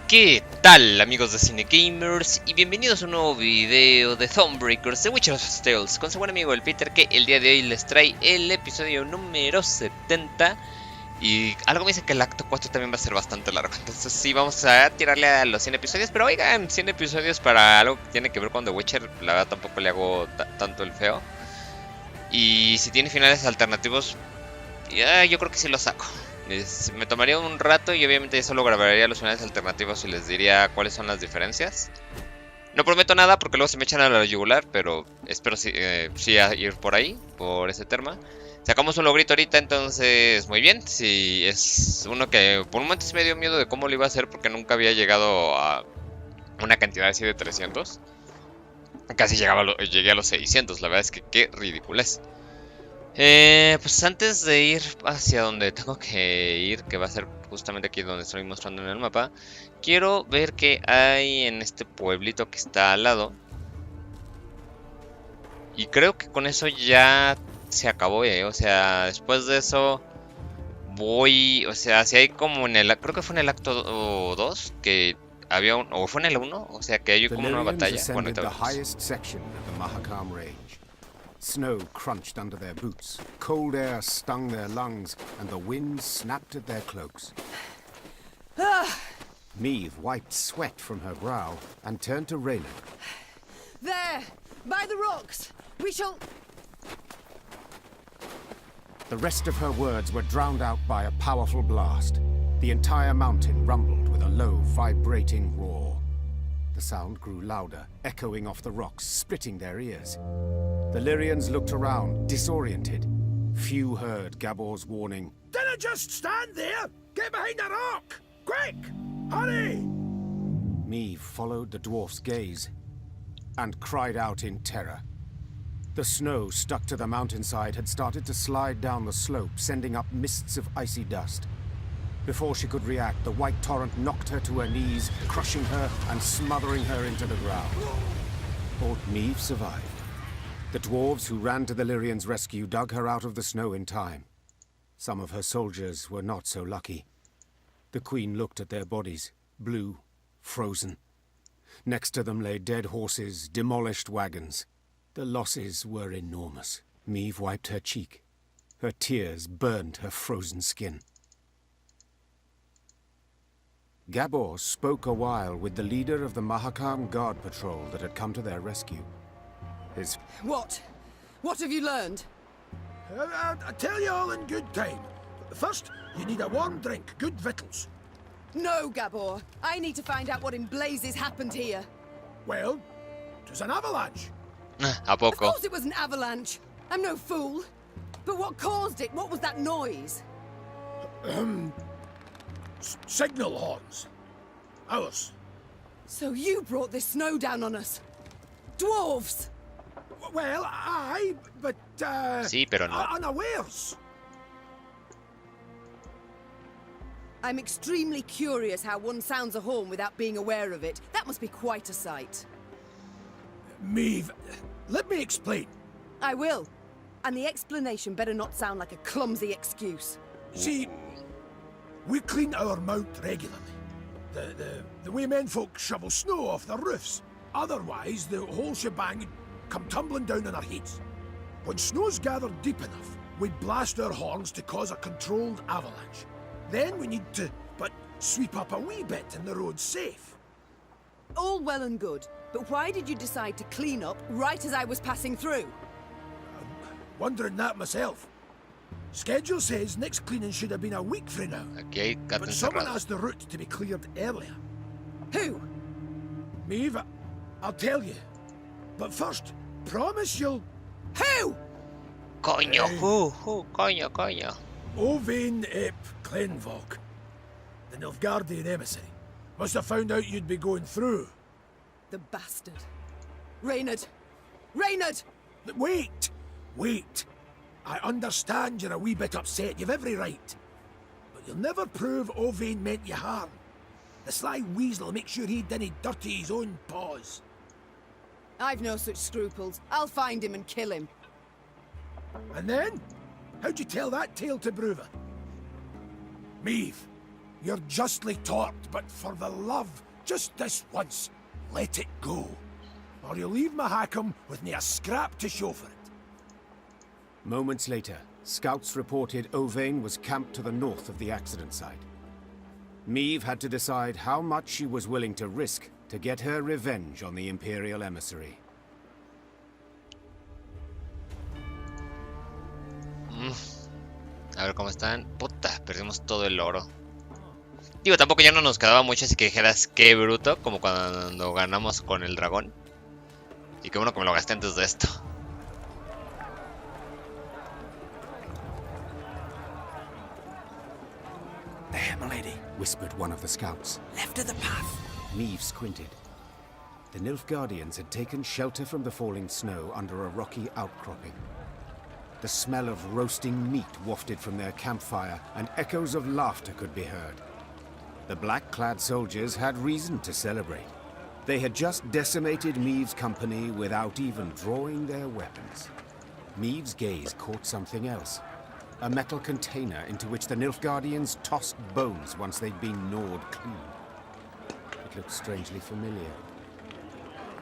¿Qué tal, amigos de CINEGamers? Y bienvenidos a un nuevo video de Thronebreaker, The Witcher's Tales, con su buen amigo el Peter, que el día de hoy les trae el episodio número 70. Y algo me dice que el acto 4 también va a ser bastante largo. Entonces sí, vamos a tirarle a los 100 episodios. Pero oigan, 100 episodios para algo que tiene que ver con The Witcher, la verdad tampoco le hago tanto el feo. Y si tiene finales alternativos, yo creo que sí lo saco. Me tomaría un rato y obviamente solo grabaría los finales alternativos y les diría cuáles son las diferencias. No prometo nada porque luego se me echan a la yugular, pero espero sí ir por ahí, por ese tema. Sacamos un logrito ahorita, entonces muy bien. Si es uno que por un momento sí me dio miedo de cómo lo iba a hacer porque nunca había llegado a una cantidad así de 300. Casi llegué a los 600, la verdad es que qué ridiculez. Pues antes de ir hacia donde tengo que ir, que va a ser justamente aquí donde estoy mostrando en el mapa, quiero ver qué hay en este pueblito que está al lado. Y creo que con eso ya se acabó, o sea, después de eso voy, o sea, si hay como en el, creo que fue en el acto 2 que había un, o fue en el 1, o sea que hay como una batalla. Bueno, Snow crunched under their boots, cold air stung their lungs, and the wind snapped at their cloaks. Meve wiped sweat from her brow and turned to Raynor. There! By the rocks! We shall... The rest of her words were drowned out by a powerful blast. The entire mountain rumbled with a low, vibrating roar. The sound grew louder, echoing off the rocks, splitting their ears. The Lyrians looked around, disoriented. Few heard Gabor's warning. Dinna just stand there! Get behind a rock! Quick! Hurry! Meve followed the dwarf's gaze and cried out in terror. The snow stuck to the mountainside had started to slide down the slope, sending up mists of icy dust. Before she could react, the white torrent knocked her to her knees, crushing her and smothering her into the ground. But Meve survived. The dwarves who ran to the Lyrians' rescue dug her out of the snow in time. Some of her soldiers were not so lucky. The queen looked at their bodies, blue, frozen. Next to them lay dead horses, demolished wagons. The losses were enormous. Meve wiped her cheek. Her tears burned her frozen skin. Gabor spoke a while with the leader of the Mahakam guard patrol that had come to their rescue. What? What have you learned? I'll tell you all in good time. First, you need a warm drink, good victuals. No, Gabor. I need to find out what in blazes happened here. Well, it was an avalanche. ¿A poco? Of course it was an avalanche. I'm no fool. But what caused it? What was that noise? Signal horns. Ours. So you brought this snow down on us? Dwarves! Well, aye, but, Sí, pero no. unawares. I'm extremely curious how one sounds a horn without being aware of it. That must be quite a sight. Meve, let me explain. I will. And the explanation better not sound like a clumsy excuse. See, we clean our mount regularly. The way men folk shovel snow off their roofs. Otherwise, the whole shebang would come tumbling down on our heads. When snow's gathered deep enough, we blast our horns to cause a controlled avalanche. Then we need to, sweep up a wee bit and the road's safe. All well and good, but why did you decide to clean up right as I was passing through? Wondering that myself. Schedule says next cleaning should have been a week from now. Okay, But someone asked the route to be cleared earlier. Who? Meve, I'll tell you. But first, promise you'll... Who? Coño, coño. Ovain ep Clenvok, the Nilfgaardian emissary, must have found out you'd be going through. The bastard. Reynard! Reynard! Wait. I understand you're a wee bit upset, you've every right. But you'll never prove Ovain meant you harm. The sly weasel will make sure he didn't dirty his own paws. I've no such scruples. I'll find him and kill him. And then? How'd you tell that tale to Bruva? Meve, You're justly torped, but for the love, just this once, let it go. Or you'll leave my hackum with me a scrap to show for it. Moments later, scouts reported Ovain was camped to the north of the accident site. Meve had to decide how much she was willing to risk to get her revenge on the Imperial emissary. A ver cómo están. Puta, perdimos todo el oro. Digo, tampoco ya no nos quedaba mucho, así que dijeras qué bruto, como cuando ganamos con el dragón. Y qué bueno que me lo gasté antes de esto. There, milady, whispered one of the scouts. Left of the path. Meve squinted. The Nilfgaardians had taken shelter from the falling snow under a rocky outcropping. The smell of roasting meat wafted from their campfire, and echoes of laughter could be heard. The black-clad soldiers had reason to celebrate. They had just decimated Meve's company without even drawing their weapons. Meve's gaze caught something else. A metal container into which the Nilfgaardians tossed bones once they'd been gnawed clean. It looked strangely familiar.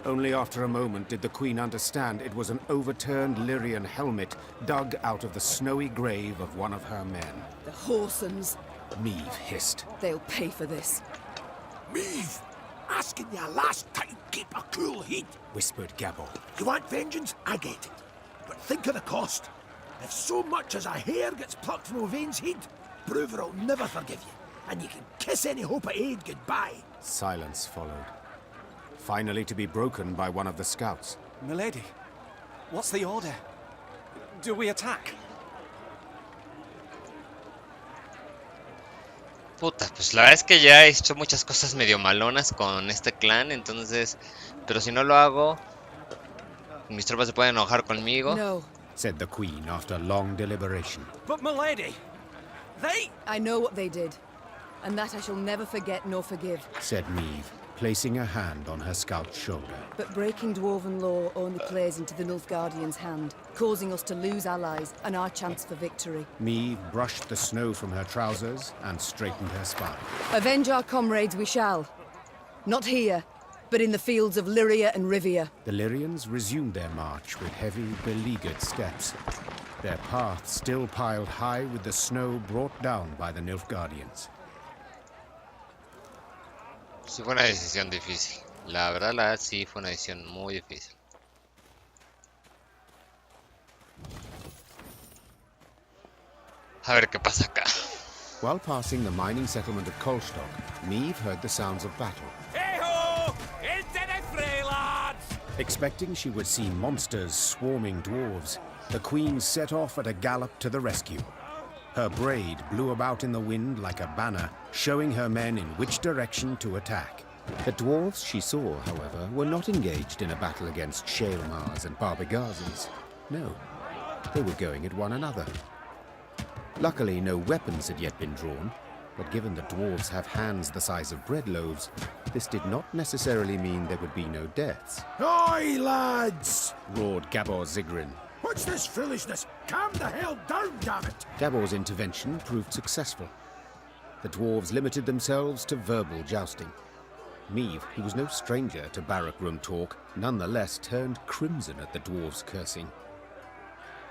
Only after a moment did the Queen understand it was an overturned Lyrian helmet dug out of the snowy grave of one of her men. The Horsons. Meve hissed. They'll pay for this. Meve, asking you last time, keep a cool head. Whispered Gabor. You want vengeance? I get it. But think of the cost. If so much as a hair gets plucked from Ovain's head, Bruver will never forgive you. And you can kiss any hope of aid goodbye. Silence followed, finally to be broken by one of the scouts. Milady, what's the order? Do we attack? Puta, pues la verdad es que ya he hecho muchas cosas medio malonas con este clan, entonces... Pero si no lo hago, mis tropas se pueden enojar conmigo. No. Said the Queen after long deliberation. But milady, they... I know what they did, and that I shall never forget nor forgive. Said Meve, placing a hand on her scout's shoulder. But breaking Dwarven law only plays into the Nilfgaardians' hand, causing us to lose allies and our chance for victory. Meve brushed the snow from her trousers and straightened her spine. Avenge our comrades we shall. Not here, but in the fields of Lyria and Rivia. The Lyrians resumed their march with heavy, beleaguered steps. Their path still piled high with the snow brought down by the Nilfgaardians. Sí fue una decisión difícil. La verdad sí fue una decisión muy difícil. A ver qué pasa acá. While passing the mining settlement of Kolstock, Meve heard the sounds of battle. Hey-ho! Into the fray, lads! Expecting she would see monsters swarming dwarves, the Queen set off at a gallop to the rescue. Her braid blew about in the wind like a banner, showing her men in which direction to attack. The dwarves she saw, however, were not engaged in a battle against Shaelmars and Barbagazes. No, they were going at one another. Luckily, no weapons had yet been drawn, but given the dwarves have hands the size of bread loaves, this did not necessarily mean there would be no deaths. Oi, lads! Roared Gabor Zigrin. What's this foolishness? Calm the hell down, damn it! Gabor's intervention proved successful. The dwarves limited themselves to verbal jousting. Meve, who was no stranger to barrack room talk, nonetheless turned crimson at the dwarves' cursing.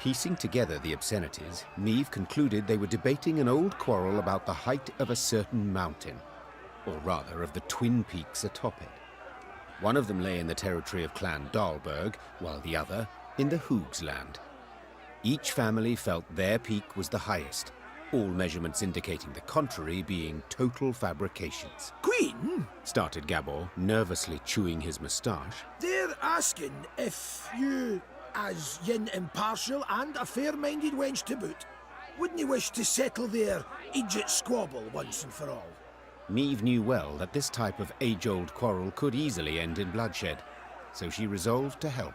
Piecing together the obscenities, Meve concluded they were debating an old quarrel about the height of a certain mountain, or rather of the twin peaks atop it. One of them lay in the territory of Clan Dahlberg, while the other in the Hoogsland. Each family felt their peak was the highest, all measurements indicating the contrary being total fabrications. Queen, Started Gabor, nervously chewing his moustache. they're asking if you, as yin impartial and a fair-minded wench to boot, wouldn't you wish to settle their Egypt squabble once and for all? Meve knew well that this type of age-old quarrel could easily end in bloodshed, so she resolved to help.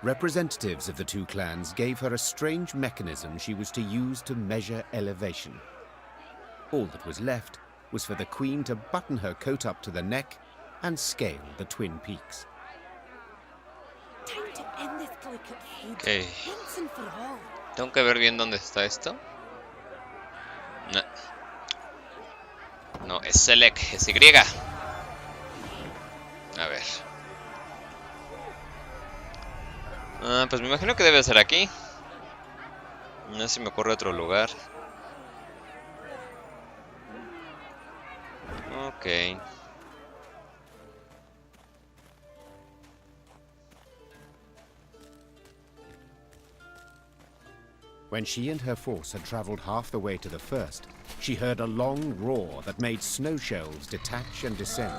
Representatives of the two clans gave her a strange mechanism she was to use to measure elevation. All that was left was for the Queen to button her coat up to the neck and scale the twin peaks. Time to end this delicate feud Okay. once and for all. Tengo que ver bien dónde está esto. No. No, es select, es Y. A ver. Pues me imagino que debe ser aquí. No sé si me ocurre otro lugar. Ok. When she and her force had traveled half the way to the first, she heard a long roar that made snow shells detach and descend.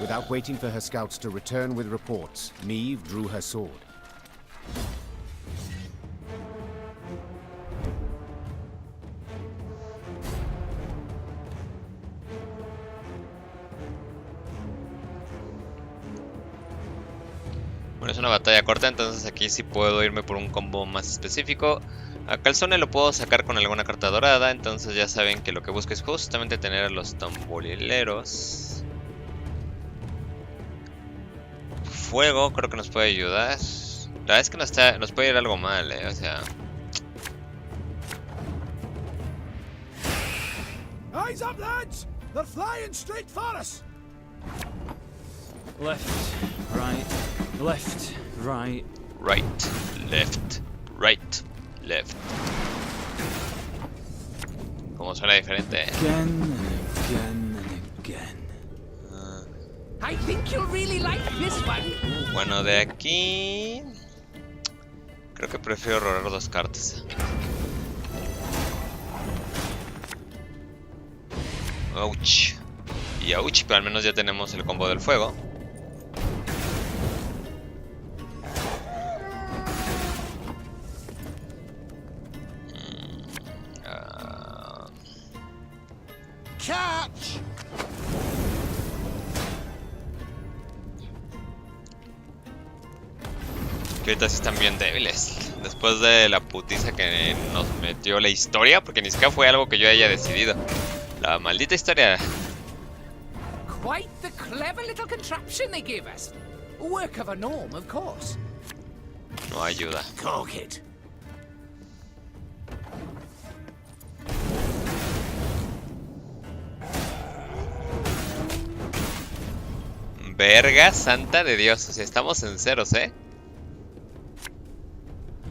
Without waiting for her scouts to return with reports, Meve drew her sword. Bueno, es una batalla corta, entonces aquí sí puedo irme por un combo más específico. A Calzone lo puedo sacar con alguna carta dorada, entonces ya saben que lo que busco es justamente tener a los tamborileros. Fuego creo que nos puede ayudar. La verdad es que nos puede ir algo mal, o sea... Eyes up, lads! They're flying straight for us! Left, right, left, right. Right, left, right, left. Como suena diferente, Again and again and again. I think you'll really like this one. Bueno, de aquí... creo que prefiero robar 2 cartas. Ouch. Y ouch, pero al menos ya tenemos el combo del fuego. Catch! Que ahorita sí están bien débiles. Después de la putiza que nos metió la historia, porque ni siquiera fue algo que yo haya decidido. La maldita historia. Quite the clever little contraption they gave us. Work of a gnome, of course. No ayuda. Cock it. Verga santa de Dios. O sea, estamos en ceros,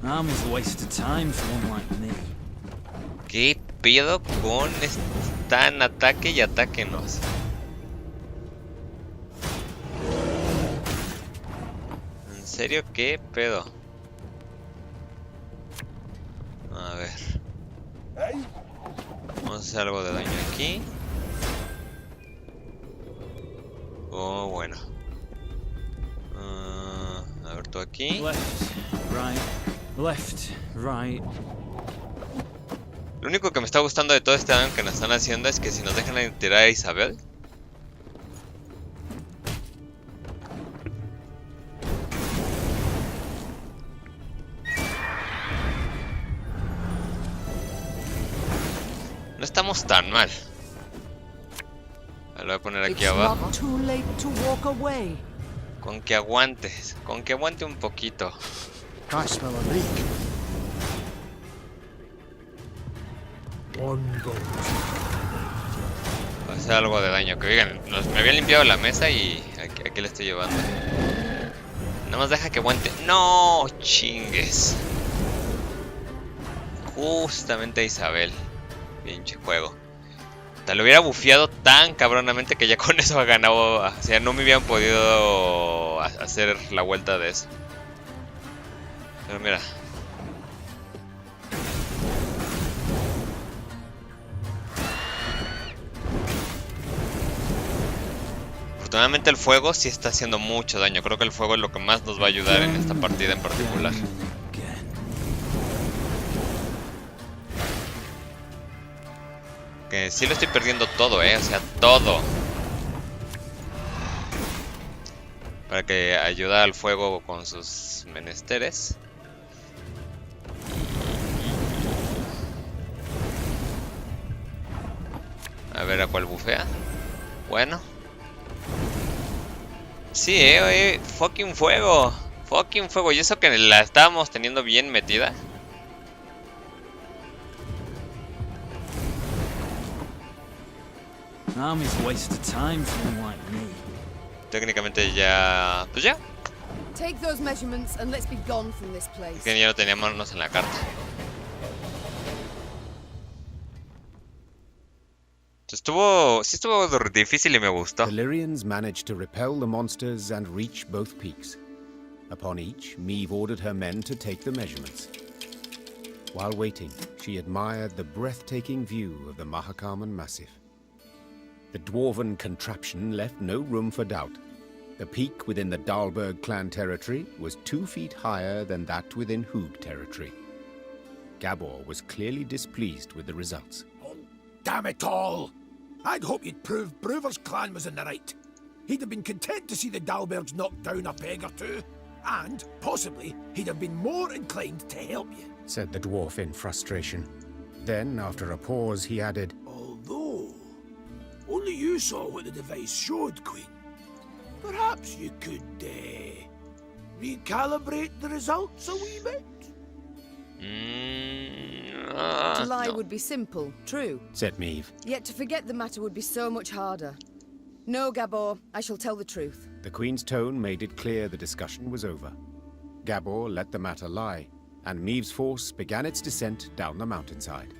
Army's a waste of time for one like me. ¿Qué pedo con están ataque y atáquenos? ¿En serio qué pedo? A ver. Vamos a hacer algo de daño aquí. Oh, bueno. A ver, tú aquí. Left, right, left, right. Lo único que me está gustando de todo este daño que nos están haciendo es que si nos dejan tirar a Isabel. No estamos tan mal. Lo voy a poner aquí abajo. Too late to walk away. Con que aguantes, con que aguante un poquito. I smell a leak. One gold. Va a hacer algo de daño. Que oigan, me había limpiado la mesa y aquí le estoy llevando. Nada más deja que aguante. No chingues. Justamente a Isabel. Pinche juego. Te lo hubiera bufeado tan cabronamente que ya con eso ha ganado. O sea, no me hubieran podido hacer la vuelta de eso. Pero mira. Afortunadamente el fuego sí está haciendo mucho daño. Creo que el fuego es lo que más nos va a ayudar en esta partida en particular. Que sí lo estoy perdiendo todo, o sea, todo. Para que ayude al fuego con sus menesteres. A ver a cuál bufea. Bueno. Sí, fucking fuego. Fucking fuego. Y eso que la estábamos teniendo bien metida. Army's a waste of time for one like me. Técnicamente ya... Pues ya. Take those measurements and let's be gone from this place. Que ya no teníamos en la carta. Sí estuvo difícil y me gustó. The Lyrians managed to repel the monsters and reach both peaks. Upon each, Meve ordered her men to take the measurements. While waiting, she admired the breathtaking view of the Mahakaman Massif. The dwarven contraption left no room for doubt. The peak within the Dahlberg clan territory was 2 feet higher than that within Hoog territory. Gabor was clearly displeased with the results. Oh, damn it all! I'd hoped you'd prove Brewer's clan was in the right. He'd have been content to see the Dahlbergs knocked down a peg or two, and, possibly, he'd have been more inclined to help you, said the dwarf in frustration. Then, after a pause, he added, Although, only you saw what the device showed, Queen. Perhaps you could, recalibrate the results a wee bit? To lie No. would be simple, true. said Meve. Yet to forget the matter would be so much harder. No, Gabor, I shall tell the truth. The Queen's tone made it clear the discussion was over. Gabor let the matter lie, and Meve's force began its descent down the mountainside.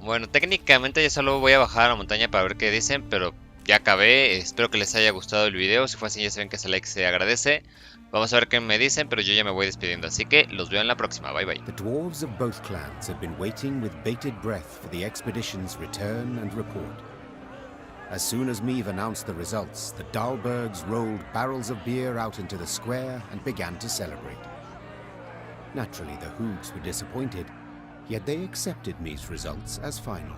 Bueno, técnicamente ya solo voy a bajar a la montaña para ver qué dicen, pero ya acabé. Espero que les haya gustado el video. Si fue así, ya saben que ese like se agradece. Vamos a ver qué me dicen, pero yo ya me voy despidiendo. Así que los veo en la próxima. Bye bye. The dwarves of both clans had been waiting with bated breath for the expedition's return and report. As soon as Meve announced the results, the Dahlbergs rolled barrels of beer out into the square and began to celebrate. Naturally, the Hoogs were disappointed, yet they accepted Meve's results as final.